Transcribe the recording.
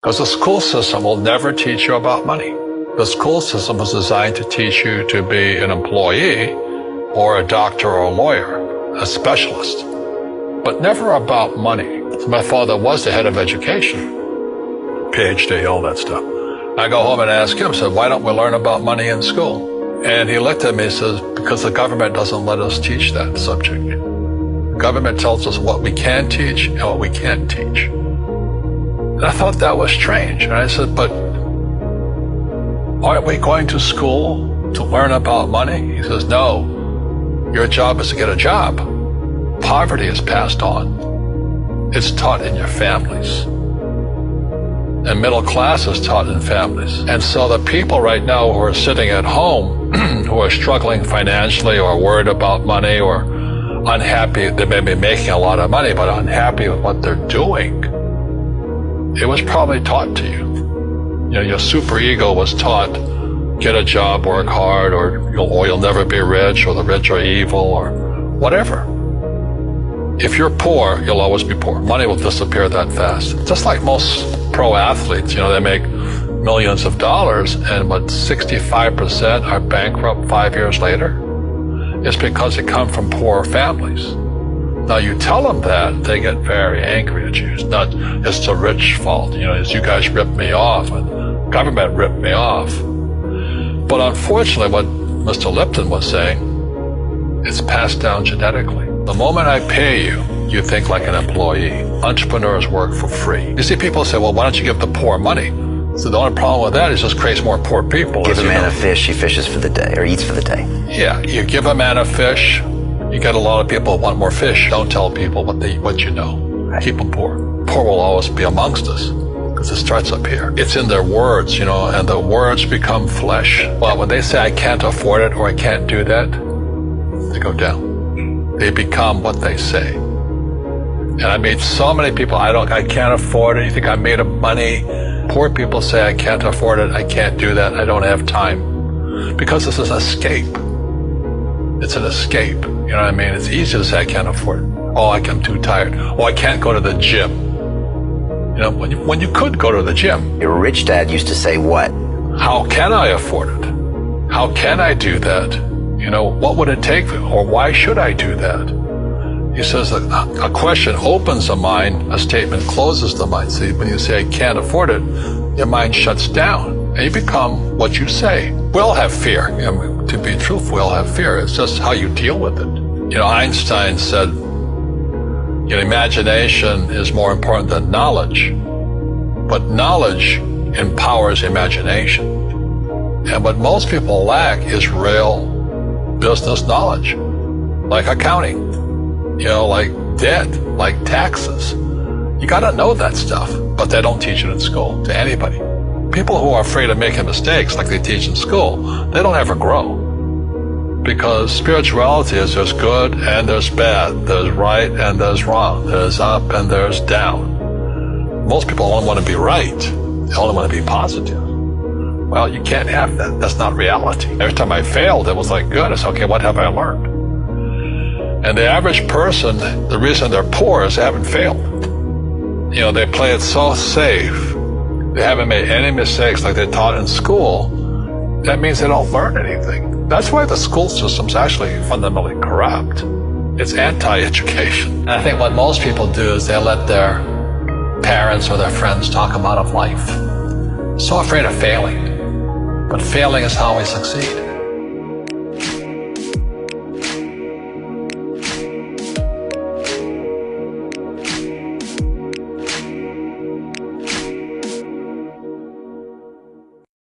Because the school system will never teach you about money. The school system was designed to teach you to be an employee or a doctor or a lawyer, a specialist, but never about money. My father was the head of education, PhD, all that stuff. I go home and ask him, said, why don't we learn about money in school? And he looked at me and says, because the government doesn't let us teach that subject. The government tells us what we can teach and what we can't teach. And I thought that was strange. And I said, but aren't we going to school to learn about money? He says, no, your job is to get a job. Poverty is passed on. It's taught in your families. And middle class is taught in families. And so the people right now who are sitting at home, who are struggling financially or worried about money or unhappy, they may be making a lot of money, but unhappy with what they're doing, it was probably taught to you. You know, your superego was taught, get a job, work hard, or you'll never be rich, or the rich are evil, or whatever. If you're poor, you'll always be poor. Money will disappear that fast. Just like most pro athletes, you know, they make millions of dollars, and but 65% are bankrupt 5 years later. It's because they come from poor families. Now you tell them that, they get very angry at you. It's the rich fault. You know, it's you guys ripped me off, and government ripped me off. But unfortunately, what Mr. Lipton was saying, it's passed down genetically. The moment I pay you, you think like an employee. Entrepreneurs work for free. You see people say, well, why don't you give the poor money? So the only problem with that is it just creates more poor people. Give a man a fish, he fishes for the day, or eats for the day. Yeah, you give a man a fish, you get a lot of people who want more fish. Don't tell people what you know. Right. Keep them poor. Poor will always be amongst us, because it starts up here. It's in their words, you know, and the words become flesh. Well, when they say I can't afford it or I can't do that, they go down. They become what they say. And I meet so many people, I can't afford it. You think I'm made of money? Poor people say I can't afford it, I can't do that, I don't have time. Because this is an escape. It's an escape. You know what I mean? It's easy to say I can't afford it. Oh, I'm too tired. Oh, I can't go to the gym. You know, when you could go to the gym. Your rich dad used to say what? How can I afford it? How can I do that? You know, what would it take? Or why should I do that? He says that a question opens the mind, a statement closes the mind. See, when you say I can't afford it, your mind shuts down and you become what you say. We all have fear. You know, to be truthful, we all have fear. It's just how you deal with it. You know, Einstein said, you know, imagination is more important than knowledge, but knowledge empowers imagination. And what most people lack is real business knowledge, like accounting, you know, like debt, like taxes. You gotta know that stuff, but they don't teach it in school to anybody. People who are afraid of making mistakes like they teach in school, they don't ever grow. Because spirituality is there's good and there's bad, there's right and there's wrong, there's up and there's down. Most people only want to be right. They only want to be positive. Well, you can't have that. That's not reality. Every time I failed, it was like, good. It's okay, what have I learned? And the average person, the reason they're poor is they haven't failed. You know, they play it so safe. They haven't made any mistakes like they're taught in school. That means they don't learn anything. That's why the school system's actually fundamentally corrupt. It's anti-education. And I think what most people do is they let their parents or their friends talk them out of life. So afraid of failing. But failing is how we succeed.